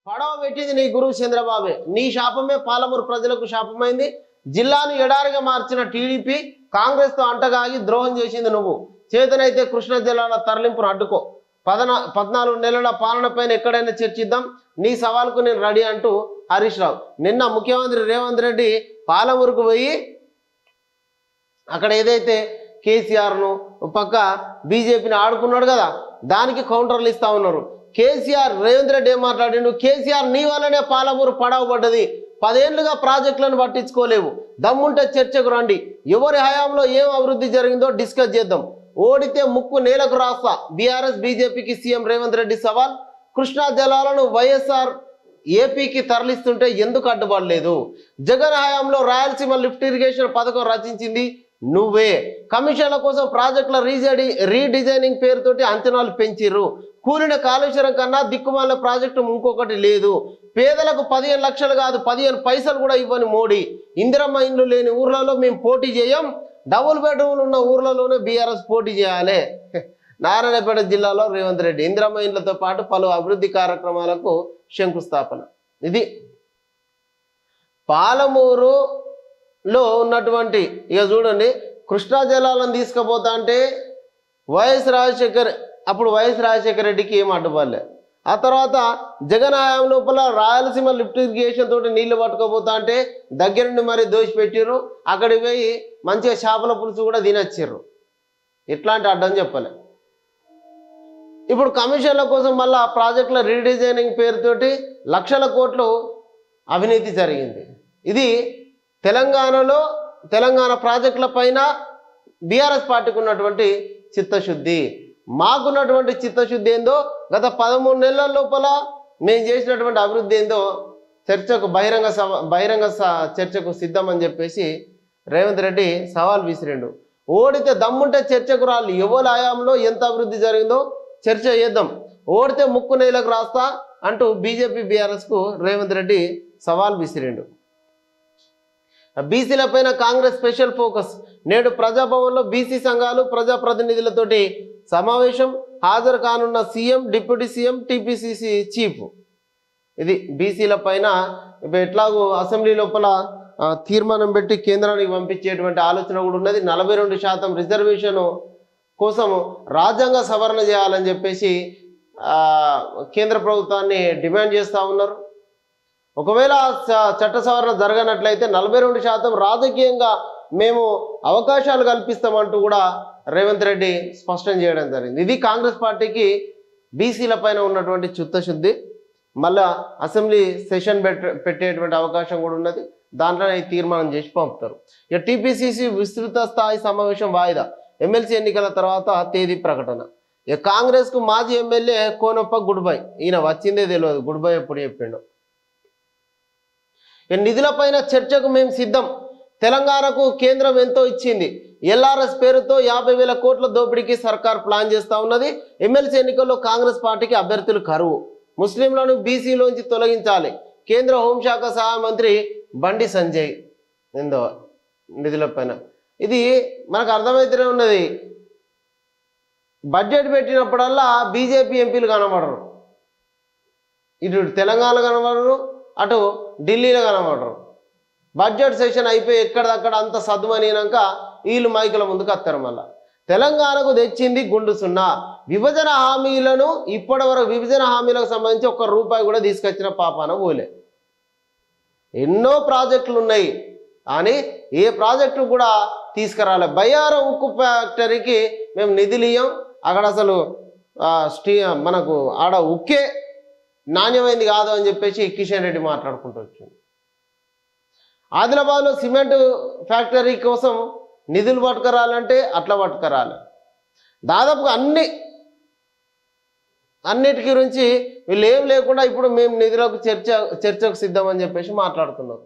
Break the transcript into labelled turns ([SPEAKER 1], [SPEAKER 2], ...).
[SPEAKER 1] పడవ పెట్టింది నీ గురువు చంద్రబాబే. నీ శాపమే పాలమూరు ప్రజలకు శాపమైంది. జిల్లాను ఎడారిగా మార్చిన టీడీపీ కాంగ్రెస్తో అంటగాగి ద్రోహం చేసింది నువ్వు. చేతనైతే కృష్ణా జిల్లాల తరలింపును అడ్డుకో. 14 నెలల పాలనపైన ఎక్కడైనా చర్చిద్దాం. నీ సవాల్కు నేను రెడీ అంటూ హరీష్ రావు నిన్న ముఖ్యమంత్రి రేవంత్ రెడ్డి పాలమూరుకు పోయి అక్కడ ఏదైతే కేసీఆర్ను పక్క బీజేపీని ఆడుకున్నాడు కదా, దానికి కౌంటర్లు ఇస్తా ఉన్నారు. కేసీఆర్ రేవంత్ రెడ్డి ఏం మాట్లాడిండు? కేసీఆర్ నీ వల్లనే పాలమూరు పడవబడ్డది. 10 ఏళ్లుగా ప్రాజెక్టులను పట్టించుకోలేవు. దమ్ముంటే చర్చకు రండి. ఎవరి హయాంలో ఏం అభివృద్ధి జరిగిందో డిస్కస్ చేద్దాం. ఓడితే ముక్కు నేలకు రాస్తా. బీఆర్ఎస్ బీజేపీకి సీఎం రేవంత్ రెడ్డి సవాల్. కృష్ణా జలాలను వైఎస్ఆర్ ఏపీకి తరలిస్తుంటే ఎందుకు అడ్డుపడలేదు? జగన్ హయాంలో రాయలసీమ లిఫ్ట్ ఇరిగేషన్ పథకం రచించింది నువ్వే. కమిషన్ల కోసం ప్రాజెక్టుల రీడిజైనింగ్ పేరుతోటి అంచనాలు పెంచిర్రు. కూలిన కాళేశ్వరం కన్నా దిక్కుమాలిన ప్రాజెక్టు ఇంకొకటి లేదు. పేదలకు 15 లక్షలు కాదు 15 పైసలు కూడా ఇవ్వని మోడీ. ఇందిరమ్మ ఇండ్లు లేని ఊర్లలో మేము పోటీ చేయం. డబుల్ బెడ్రూమ్లు ఉన్న ఊర్లలోనే బీఆర్ఎస్ పోటీ చేయాలి. నారాయణపేట జిల్లాలో రేవంత్ రెడ్డి ఇందిరమ్మ ఇండ్లతో పాటు పలు అభివృద్ధి కార్యక్రమాలకు శంకుస్థాపన. ఇది పాలమూరులో ఉన్నటువంటి ఇక చూడండి, కృష్ణా జలాలను తీసుకుపోతా అంటే వైఎస్ రాజశేఖర రెడ్డికి ఏం అడ్డుపడలే. ఆ తర్వాత జగన్ హయాం లోపల రాయలసీమ లిఫ్ట్ ఇరిగేషన్ తోటి నీళ్లు పట్టుకోపోతా అంటే దగ్గరుండి మరి దోషిపెట్టిర్రు. అక్కడికి పోయి మంచిగా చేపల పులుసు కూడా తినచ్చిర్రు. ఇట్లాంటి అడ్డం చెప్పలే. ఇప్పుడు కమిషన్ల కోసం మళ్ళీ ఆ ప్రాజెక్టుల రీడిజైనింగ్ పేరుతోటి లక్షల కోట్లు అవినీతి జరిగింది. ఇది తెలంగాణ ప్రాజెక్టుల పైన బీఆర్ఎస్ పార్టీకి ఉన్నటువంటి చిత్తశుద్ధి. మాకున్నటువంటి చిత్తశుద్ధి ఏందో, గత 13 నెలల లోపల మేము చేసినటువంటి అభివృద్ధి ఏందో చర్చకు బహిరంగ చర్చకు సిద్ధమని చెప్పేసి రేవంత్ రెడ్డి సవాల్ విసిరిండు. ఓడితే దమ్ముంటే చర్చకు రాలి. ఎవరి హయాంలో ఎంత అభివృద్ధి జరిగిందో చర్చ చేద్దాం. ఓడితే ముక్కు నేలకు రాస్తా అంటూ బీజేపీ బీఆర్ఎస్కు రేవంత్ రెడ్డి సవాల్ విసిరిండు. బీసీల పైన కాంగ్రెస్ స్పెషల్ ఫోకస్. నేడు ప్రజాభవన్లో బీసీ సంఘాలు ప్రజాప్రతినిధులతోటి సమావేశం. హాజరు కానున్న CM, deputy CM, TPCC chief. ఇది బీసీల పైన ఎట్లాగో అసెంబ్లీ లోపల తీర్మానం పెట్టి కేంద్రానికి పంపించేటువంటి ఆలోచన కూడా ఉన్నది. 42% రిజర్వేషన్ కోసం రాజ్యాంగ సవరణ చేయాలని చెప్పేసి కేంద్ర ప్రభుత్వాన్ని డిమాండ్ చేస్తూ ఉన్నారు. ఒకవేళ చట్ట సవరణ జరగనట్లయితే 42% రాజకీయంగా మేము అవకాశాలు కల్పిస్తామంటూ కూడా రేవంత్ రెడ్డి స్పష్టం చేయడం జరిగింది. ఇది కాంగ్రెస్ పార్టీకి బీసీల పైన ఉన్నటువంటి చిత్తశుద్ధి. మళ్ళా అసెంబ్లీ సెషన్ పెట్టేటువంటి అవకాశం కూడా ఉన్నది. దాంట్లో తీర్మానం చేసి పంపుతారు. ఇక టీపీసీసీ విస్తృత స్థాయి సమావేశం వాయిదా. ఎమ్మెల్సీ ఎన్నికల తర్వాత తేదీ ప్రకటన. ఇక కాంగ్రెస్కు మాజీ ఎమ్మెల్యే కోనప్ప గుడ్ బై. ఈయన వచ్చిందే తెలియదు, గుడ్ బై ఎప్పుడు చెప్పిండు. నిధులపైన చర్చకు మేము సిద్ధం. తెలంగాణకు కేంద్రం ఎంతో ఇచ్చింది. ఎల్ఆర్ఎస్ పేరుతో 50,000 కోట్ల దోపిడీకి సర్కార్ ప్లాన్ చేస్తూ ఉన్నది. ఎమ్మెల్సీ ఎన్నికల్లో కాంగ్రెస్ పార్టీకి అభ్యర్థులు కరువు. ముస్లింలను బీసీలోంచి తొలగించాలి. కేంద్ర హోంశాఖ సహాయ మంత్రి బండి సంజయ్ ఏందో నిధులపైన. ఇది మనకు అర్థమైతేనే ఉన్నది. బడ్జెట్ పెట్టినప్పుడల్లా బీజేపీ ఎంపీలు కనబడరు. ఇటు తెలంగాణ కనబడరు, అటు ఢిల్లీలో కనబడరు. బడ్జెట్ సెషన్ అయిపోయి ఎక్కడదక్కడ అంత సద్దుమనినాక వీళ్ళు మైకుల ముందుకు వస్తారు. మళ్ళా తెలంగాణకు తెచ్చింది గుండు సున్నా. విభజన హామీలను ఇప్పటివరకు విభజన హామీలకు సంబంధించి ₹1 కూడా తీసుకొచ్చిన పాపాన పోలే. ఎన్నో ప్రాజెక్టులు ఉన్నాయి కానీ ఏ ప్రాజెక్టు కూడా తీసుకురాలే. బయ్యారం ఉక్కు ఫ్యాక్టరీకి మేము నిధులు ఇయ్యం. అక్కడ అసలు మనకు ఆడ ఉక్కే నాణ్యమైంది కాదు అని చెప్పేసి కిషన్ రెడ్డి మాట్లాడుకుంటూ వచ్చింది. ఆదిలాబాద్లో సిమెంట్ ఫ్యాక్టరీ కోసం నిధులు పట్టుకురాలంటే అట్లా పట్టుకురాలి. దాదాపుగా అన్నిటి గురించి వీళ్ళు ఏం లేకుండా ఇప్పుడు మేము నిధులకు చర్చకు సిద్ధమని చెప్పేసి మాట్లాడుతున్నారు.